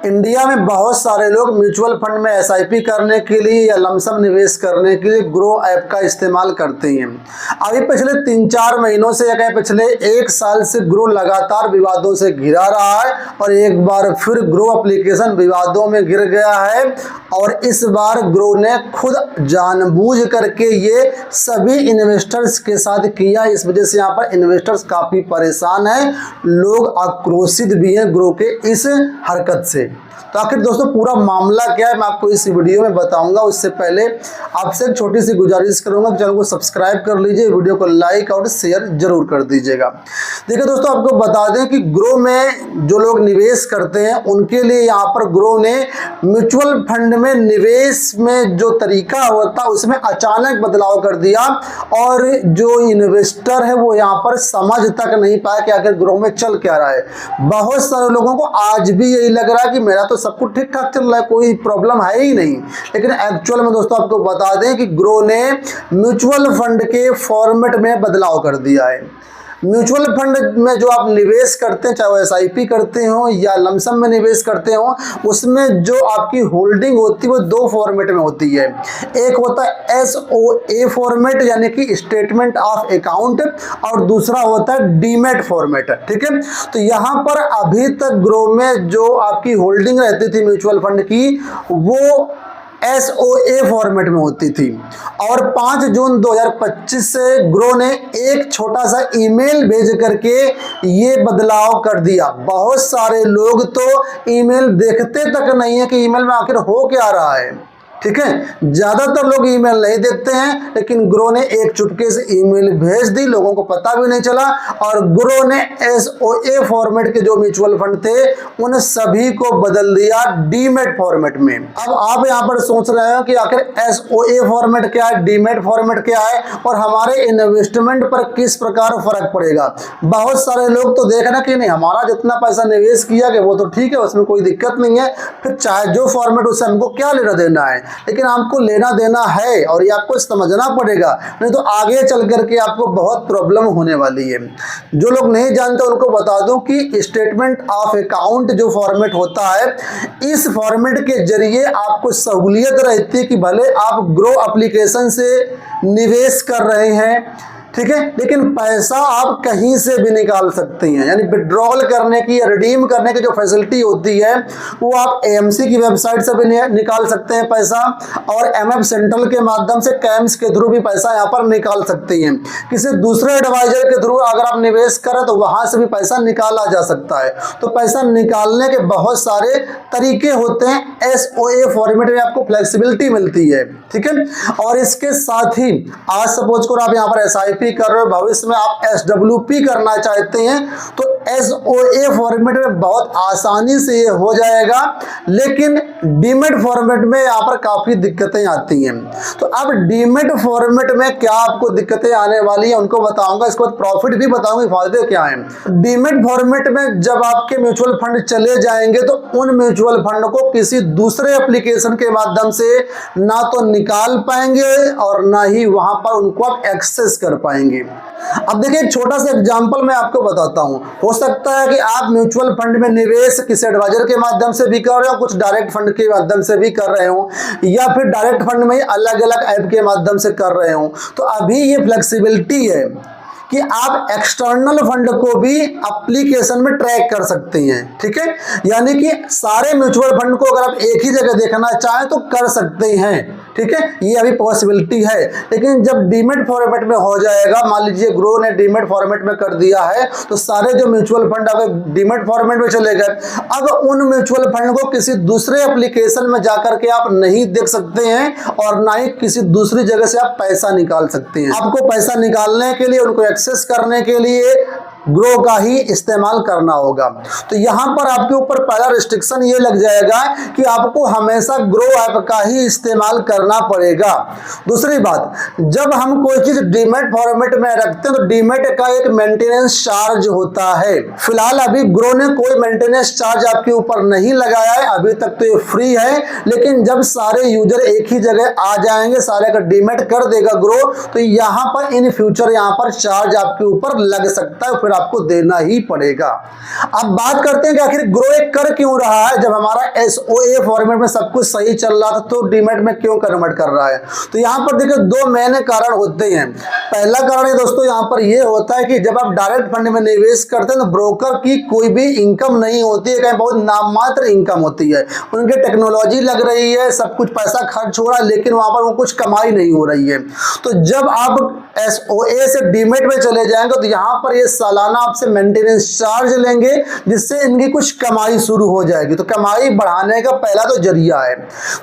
India में बहुत सारे लोग म्यूचुअल फंड में एसआईपी करने के लिए या लमसम निवेश करने के लिए ग्रो ऐप का इस्तेमाल करते हैं। अभी पिछले 3-4 महीनों से या कहें पिछले 1 साल से ग्रो लगातार विवादों से घिरा रहा है और एक बार फिर ग्रो एप्लीकेशन विवादों में गिर गया है। और इस बार ग्रो ने खुद जानबूझ करके ये सभी इन्वेस्टर्स के साथ किया। इस वजह से यहाँ पर इन्वेस्टर्स काफ़ी परेशान हैं, लोग आक्रोशित भी हैं ग्रो के इस हरकत से। तो आखिर दोस्तों पूरा मामला क्या है मैं आपको इस वीडियो में बताऊंगा। उससे पहले आपसे एक छोटी सी गुजारिश करूंगा कि चैनल को सब्सक्राइब कर लीजिए, वीडियो को लाइक और शेयर जरूर कर दीजिएगा। देखिए दोस्तों, आपको बता दें कि ग्रो में जो लोग निवेश करते हैं उनके लिए यहाँ पर ग्रो ने म्यूचुअल फंड में निवेश में जो तरीका होता है उसमें अचानक बदलाव कर दिया और जो इन्वेस्टर है वो यहाँ पर समझ तक नहीं पाया कि आखिर ग्रो में चल क्या रहा है। बहुत सारे लोगों को आज भी यही लग रहा है कि मेरा तो सब कुछ ठीक ठाक चल रहा है, कोई प्रॉब्लम है ही नहीं। लेकिन एक्चुअल में दोस्तों आपको बता दें कि ग्रो ने म्यूचुअल फंड के फॉर्मेट में बदलाव कर दिया है। म्यूचुअल फंड में जो आप निवेश करते हैं, चाहे वो एसआईपी करते हो या लमसम में निवेश करते हो, उसमें जो आपकी होल्डिंग होती है वो 2 फॉर्मेट में होती है। एक होता है एसओए फॉर्मेट यानी कि स्टेटमेंट ऑफ अकाउंट और दूसरा होता है डीमैट फॉर्मेट। ठीक है, तो यहाँ पर अभी तक ग्रो में जो आपकी होल्डिंग रहती थी म्यूचुअल फंड की वो एसओए फॉर्मेट में होती थी। और 5 जून 2025 से ग्रो ने एक छोटा सा ईमेल भेज करके ये बदलाव कर दिया। बहुत सारे लोग तो ईमेल देखते तक नहीं है कि ईमेल में आखिर हो क्या रहा है। ठीक है, ज़्यादातर लोग ईमेल नहीं देखते हैं, लेकिन ग्रो ने एक चुटके से ईमेल भेज दी, लोगों को पता भी नहीं चला। और ग्रो ने एसओए फॉर्मेट के जो म्यूचुअल फंड थे उन सभी को बदल दिया डीमैट फॉर्मेट में। अब आप यहाँ पर सोच रहे हो कि आखिर एसओए फॉर्मेट क्या है, डीमैट फॉर्मेट क्या है और हमारे इन्वेस्टमेंट पर किस प्रकार फर्क पड़ेगा। बहुत सारे लोग तो देखना कि नहीं, हमारा जितना पैसा निवेश किया गया वो तो ठीक है, उसमें कोई दिक्कत नहीं है, फिर चाहे जो फॉर्मेट उससे हमको क्या लेना देना है। लेकिन आपको लेना देना है और ये आपको समझना पड़ेगा, नहीं तो आगे चल करके आपको बहुत प्रॉब्लम होने वाली है। जो लोग नहीं जानते उनको बता दूं कि स्टेटमेंट ऑफ अकाउंट जो फॉर्मेट होता है, इस फॉर्मेट के जरिए आपको सहूलियत रहती है कि भले आप ग्रो एप्लीकेशन से निवेश कर रहे हैं, ठीक है, लेकिन पैसा आप कहीं से भी निकाल सकते हैं। यानी विड्रॉल करने की या रिडीम करने की जो फैसिलिटी होती है वो आप एएमसी की वेबसाइट से भी निकाल सकते हैं पैसा, और एमएफ सेंट्रल के माध्यम से कैम्स के थ्रू भी पैसा यहाँ पर निकाल सकते हैं। किसी दूसरे एडवाइजर के थ्रू अगर आप निवेश करें तो वहाँ से भी पैसा निकाला जा सकता है। तो पैसा निकालने के बहुत सारे तरीके होते हैं। एसओए फॉर्मेट में आपको फ्लेक्सिबिलिटी मिलती है। ठीक है, और इसके साथ ही आज सपोज करो आप यहाँ पर एसआईपी कर रहे हो, भविष्य में आप एसडब्ल्यूपी करना चाहते हैं तो एसओए फॉर्मेट में बहुत आसानी से ये हो जाएगा। लेकिन डीमैट फॉर्मेट में यहाँ पर काफी दिक्कतें आती हैं। तो अब डीमैट फॉर्मेट में क्या आपको दिक्कतें आने वाली है उनको बताऊंगा, इसके बाद प्रॉफिट भी बताऊंगा, फायदे क्या हैं। डीमैट फॉर्मेट में जब आपके म्यूचुअल फंड चले जाएंगे तो उन म्यूचुअल फंड को किसी दूसरे एप्लीकेशन के माध्यम से ना तो निकाल पाएंगे और ना ही वहां पर उनको आप एक्सेस कर पाएंगे। अब देखिए एक छोटा सा एग्जांपल मैं आपको बताता हूं। हो सकता है कि आप म्यूचुअल फंड में निवेश किसी एडवाइजर के माध्यम से भी कर रहे हो, कुछ डायरेक्ट फंड के माध्यम से भी कर रहे हो, या फिर डायरेक्ट फंड में अलग अलग ऐप के माध्यम से कर रहे हो। तो अभी ये फ्लेक्सिबिलिटी है कि आप एक्सटर्नल फंड को भी एप्लीकेशन में ट्रैक कर सकते हैं। ठीक है, यानी कि सारे म्यूचुअल फंड को अगर आप एक ही जगह देखना चाहें तो कर सकते हैं। ठीक है, ये अभी पॉसिबिलिटी है। लेकिन जब डीमैट फॉर्मेट में हो जाएगा, मान लीजिए ग्रो ने डीमैट फॉर्मेट में कर दिया है, तो सारे जो म्यूचुअल फंड अगर डीमैट फॉर्मेट में चले गए, अब उन म्यूचुअल फंड को किसी दूसरे एप्लीकेशन में जाकर के आप नहीं देख सकते हैं और ना ही किसी दूसरी जगह से आप पैसा निकाल सकते हैं। आपको पैसा निकालने के लिए, उनको एक्सेस करने के लिए ग्रो का ही इस्तेमाल करना होगा। तो यहां पर आपके ऊपर पहला रिस्ट्रिक्शन ये लग जाएगा कि आपको हमेशा ग्रो ऐप का ही इस्तेमाल करना पड़ेगा। दूसरी बात, जब हम कोई चीज डीमैट फॉर्मेट में रखते हैं तो डीमैट का एक मेंटेनेंस चार्ज होता है। फिलहाल अभी ग्रो ने कोई मेंटेनेंस चार्ज आपके ऊपर नहीं लगाया है, अभी तक तो ये फ्री है। लेकिन जब सारे यूजर एक ही जगह आ जाएंगे, सारे का डीमैट कर देगा ग्रो, तो यहाँ पर इन फ्यूचर यहाँ पर चार्ज आपके ऊपर लग सकता है। फिर फॉर्मेट आपको देना ही पड़ेगा। अब बात करते हैं कि आखिर ग्रो एक कर क्यों रहा है, जब हमारा एसओए फॉर्मेट में सब कुछ सही चल रहा था तो डीमैट में क्यों कन्वर्ट कर रहा है। तो यहाँ पर देखिए दो मेन कारण होते हैं। पहला कारण है दोस्तों यहाँ पर यह होता है कि जब आप डायरेक्ट फंड में निवेश करते हैं तो ब्रोकर की कोई भी इनकम नहीं होती है, कहीं बहुत नाममात्र इनकम होती है। उनकी टेक्नोलॉजी लग रही है, सब कुछ पैसा खर्च हो रहा है, लेकिन वहां पर वो कुछ कमाई नहीं हो रही है। तो जब आप एसओए से डीमैट में चले जाएंगे तो यहाँ पर ये सालाना आपसे मेंटेनेंस चार्ज लेंगे, जिससे इनकी कुछ कमाई शुरू हो जाएगी। तो कमाई बढ़ाने का पहला तो जरिया है।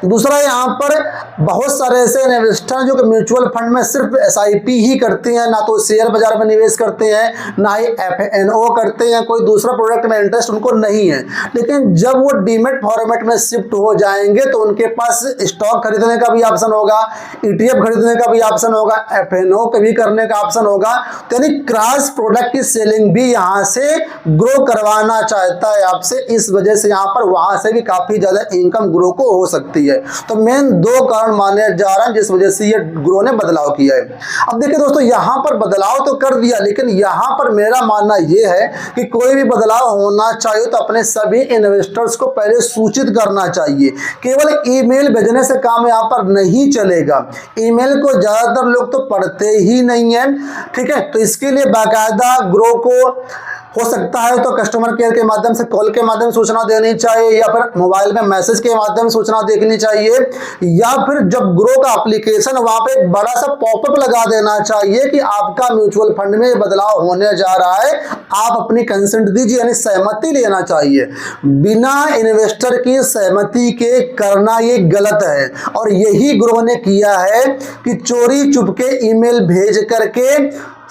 दूसरा, यहाँ पर बहुत सारे ऐसे इन्वेस्टर जो कि म्यूचुअल फंड में सिर्फ एसआईपी ही करते हैं, ना तो शेयर बाजार में निवेश करते हैं, ना ही एफएनओ करते हैं, कोई दूसरा प्रोडक्ट में इंटरेस्ट उनको नहीं है। लेकिन जब वो डीमैट फॉर्मेट में शिफ्ट हो जाएंगे तो उनके पास स्टॉक खरीदने का भी ऑप्शन होगा, ईटीएफ खरीदने का भी ऑप्शन होगा, एफएनओ भी करने का ऑप्शन होगा। तो यानी क्रॉस प्रोडक्ट की सेलिंग भी यहां से ग्रो करवाना चाहता है आपसे, इस वजह से यहां पर वहां से भी काफी ज्यादा इनकम ग्रो को हो सकती है। तो मेन दो कारण माने जा रहे हैं जिस वजह से ये ग्रो ने बदलाव किया है। अब देखिए दोस्तों, यहां पर बदलाव तो कर दिया, लेकिन यहां पर मेरा मानना यह है कि कोई भी बदलाव होना चाहिए तो अपने सभी इन्वेस्टर्स को पहले सूचित करना चाहिए। केवल ईमेल भेजने से काम यहां पर नहीं चलेगा। ईमेल को ज्यादातर लोग तो पढ़ते ही नहीं है, ठीक है। तो इसके लिए बाकायदा ग्रो को हो सकता है तो कस्टमर केयर के माध्यम से, कॉल के माध्यम से सूचना देनी चाहिए, या फिर मोबाइल में मैसेज के माध्यम से सूचना देखनी चाहिए, या फिर जब ग्रो का एप्लीकेशन वहां पे एक बड़ा सा पॉपअप लगा देना चाहिए कि आपका म्यूचुअल फंड में बदलाव होने जा रहा है, आप अपनी कंसेंट दीजिए, यानी सहमति लेना चाहिए। बिना इन्वेस्टर की सहमति के करना ये गलत है, और यही ग्रो ने किया है कि चोरी चुपके ईमेल भेज करके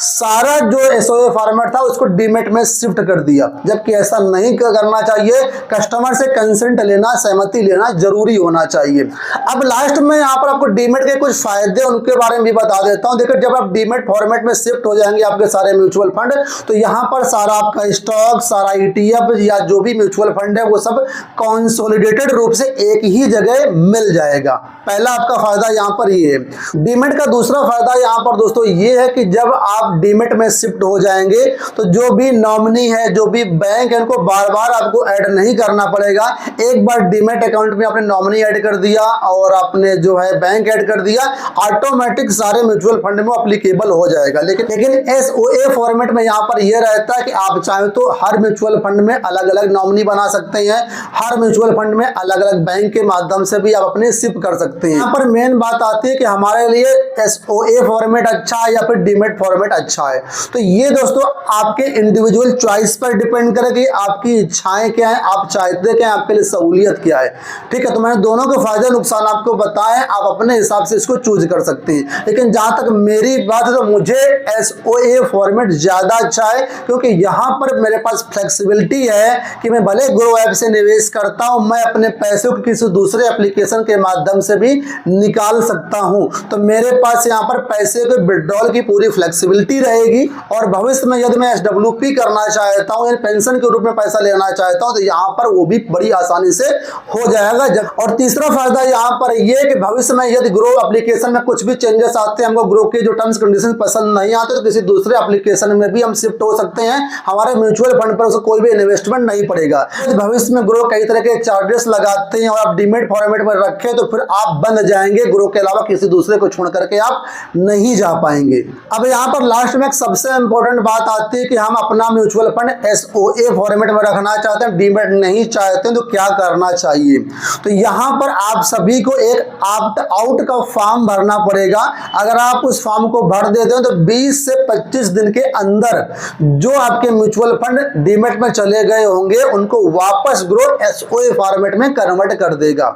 सारा जो एसओए फॉर्मेट था उसको डीमैट में शिफ्ट कर दिया, जबकि ऐसा नहीं करना चाहिए। कस्टमर से कंसेंट लेना, सहमति लेना जरूरी होना चाहिए। अब लास्ट में यहाँ पर आपको डीमैट के कुछ फायदे उनके बारे में भी बता देता हूँ। देखिए, जब आप डीमैट फॉर्मेट में शिफ्ट हो जाएंगे आपके सारे म्यूचुअल फंड, तो यहाँ पर सारा आपका स्टॉक, सारा ईटीएफ या जो भी म्यूचुअल फंड है वो सब कंसोलिडेटेड रूप से एक ही जगह मिल जाएगा। पहला आपका फायदा यहाँ पर ये है। डीमैट का दूसरा फायदा यहाँ पर दोस्तों ये है कि जब आप डीमैट में शिफ्ट हो जाएंगे तो जो भी नॉमिनी है, जो भी बैंक है, उनको बार बार आपको ऐड नहीं करना पड़ेगा। एक बार डीमैट अकाउंट में आपने नॉमिनी ऐड कर दिया और आपने जो है बैंक ऐड कर दिया, ऑटोमेटिक सारे म्यूचुअल फंड में एप्लीकेबल हो जाएगा। लेकिन एसओए फॉर्मेट में यहाँ पर यह रहता है कि आप चाहे तो हर म्यूचुअल फंड में अलग अलग नॉमिनी बना सकते हैं, हर म्यूचुअल फंड में अलग अलग बैंक के माध्यम से भी आप अपने शिफ्ट कर सकते हैं। यहाँ पर मेन बात आती है कि हमारे लिए एसओए फॉर्मेट अच्छा है या फिर डीमैट फॉर्मेट अच्छा है। तो ये दोस्तों आपके इंडिविजुअल चॉइस पर डिपेंड करे कि आपकी इच्छाएं क्या है, आप चाहते क्या है, आपके लिए सहूलियत क्या है, ठीक है। तो मैंने दोनों के फायदे नुकसान आपको बताए, आप अपने हिसाब से इसको चूज कर सकते हैं। लेकिन जहां तक मेरी बात है तो मुझे एसओए फॉर्मेट ज्यादा अच्छा है, क्योंकि यहां पर मेरे पास फ्लेक्सिबिलिटी है कि मैं भले ग्रो ऐप से निवेश करता हूं, मैं अपने पैसे को किसी दूसरे एप्लीकेशन के माध्यम से भी निकाल सकता हूं। तो मेरे पास यहां पर पैसे के विड्रॉल की पूरी फ्लेक्सिबिलिटी रहेगी, और भविष्य में यदि मैं एसडब्ल्यूपी करना चाहता हूं या पेंशन के रूप में पैसा लेना चाहता हूं तो यहां पर वो भी बड़ी आसानी से हो जाएगा। और तीसरा फायदा यहां पर ये कि भविष्य में यदि ग्रो एप्लीकेशन में कुछ भी चेंजेस आते हैं, हमको ग्रो के जो टर्म्स कंडीशन पसंद नहीं आते, तो किसी दूसरे एप्लीकेशन में भी हम शिफ्ट हो सकते हैं। हमारे म्यूचुअल फंड पर उसको कोई भी इन्वेस्टमेंट नहीं पड़ेगा। भविष्य में ग्रो कई तरह के चार्जेस लगाते हैं और आप डीमैट फॉर्मेट में रखें तो फिर आप बंद जाएंगे, ग्रो के अलावा किसी दूसरे को छोड़ करके आप नहीं जा पाएंगे। अब यहाँ पर लास्ट में एक सबसे इंपॉर्टेंट बात आती है कि हम अपना म्यूचुअल फंड एसओए फॉर्मेट में रखना चाहते हैं, डीमैट नहीं चाहते हैं, तो क्या करना चाहिए। तो यहाँ पर आप सभी को एक ऑप्ट आउट का फॉर्म भरना पड़ेगा। अगर आप उस फॉर्म को भर देते हैं तो 20 से 25 दिन के अंदर जो आपके म्यूचुअल फंड डीमैट में चले गए होंगे उनको वापस ग्रो एसओए फॉर्मेट में कन्वर्ट कर देगा।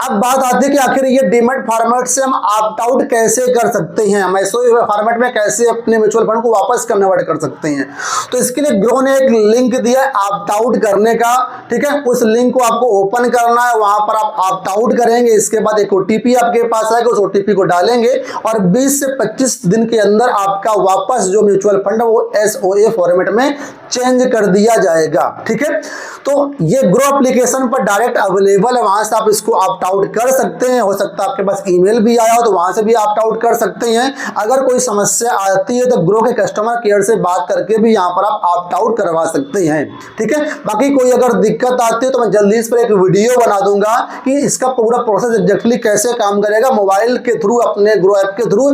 अब बात आती है कि आखिर ये डीमैट फॉर्मेट से हम ऑप्ट आउट कैसे कर सकते हैं, हम एसओए फॉर्मेट में कैसे अपने म्यूचुअल फंड को वापस कन्वर्ट कर सकते हैं। तो इसके लिए ग्रो ने एक लिंक दिया है ऑप्ट आउट करने का, ठीक है। उस लिंक को आपको ओपन करना है, वहां पर आप ऑप्ट आउट करेंगे, इसके बाद एक ओटीपी आपके पास आएगा, उस ओटीपी को डालेंगे और 20 से 25 दिन के अंदर आपका वापस जो म्यूचुअल फंड है वो एसओए फॉर्मेट में चेंज कर दिया जाएगा। ठीक है, तो ये ग्रो एप्लीकेशन पर डायरेक्ट अवेलेबल है, वहां से आप इसको ऑप्ट आउट कर सकते हैं। हो सकता है आपके पास ईमेल भी आया हो तो वहां से भी ऑप्ट आउट कर सकते हैं। अगर कोई समस्या आती है तो ग्रो के कस्टमर केयर से बात करके भी यहाँ पर आप ऑप्ट आउट करवा सकते हैं। ठीक है, बाकी कोई अगर दिक्कत आती है तो मैं जल्दी इस पर एक वीडियो बना दूंगा कि इसका पूरा प्रोसेस एग्जैक्टली कैसे काम करेगा। मोबाइल के थ्रू, अपने ग्रो ऐप के थ्रू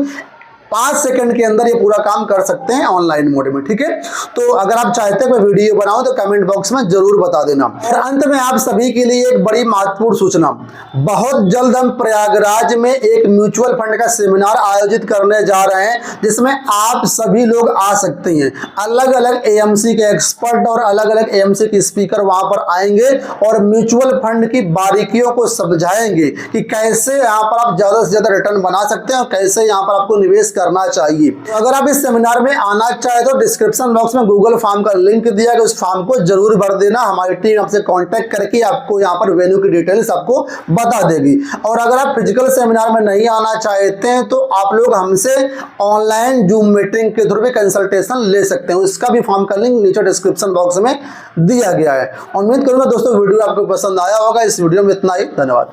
5 सेकंड के अंदर ये पूरा काम कर सकते हैं ऑनलाइन मोड में। ठीक है, तो अगर आप चाहते हैं मैं वीडियो बनाऊं तो कमेंट बॉक्स में जरूर बता देना। और अंत में आप सभी के लिए एक बड़ी महत्वपूर्ण सूचना, बहुत जल्द हम प्रयागराज में एक म्यूचुअल फंड का सेमिनार आयोजित करने जा रहे हैं, जिसमें आप सभी लोग आ सकते हैं। अलग अलग एएमसी के एक्सपर्ट और अलग अलग एएमसी के स्पीकर वहां पर आएंगे और म्यूचुअल फंड की बारीकियों को समझाएंगे कि कैसे यहाँ पर आप ज्यादा से ज्यादा रिटर्न बना सकते हैं और कैसे यहाँ पर आपको निवेश करना चाहिए। तो अगर आप इस सेमिनार में आना चाहे तो डिस्क्रिप्शन बॉक्स में गूगल फॉर्म का लिंक दिया गया, उस फॉर्म को जरूर भर देना। हमारी टीम आपसे कांटेक्ट करके आपको यहाँ पर वेन्यू की डिटेल्स आपको बता देगी। और अगर आप फिजिकल सेमिनार में नहीं आना चाहते हैं तो आप लोग हमसे ऑनलाइन जूम मीटिंग के थ्रू भी कंसल्टेशन ले सकते हैं। उसका भी फॉर्म का लिंक नीचे डिस्क्रिप्शन बॉक्स में दिया गया है। उम्मीद करूंगा दोस्तों वीडियो आपको पसंद आया होगा। इस वीडियो में इतना ही, धन्यवाद।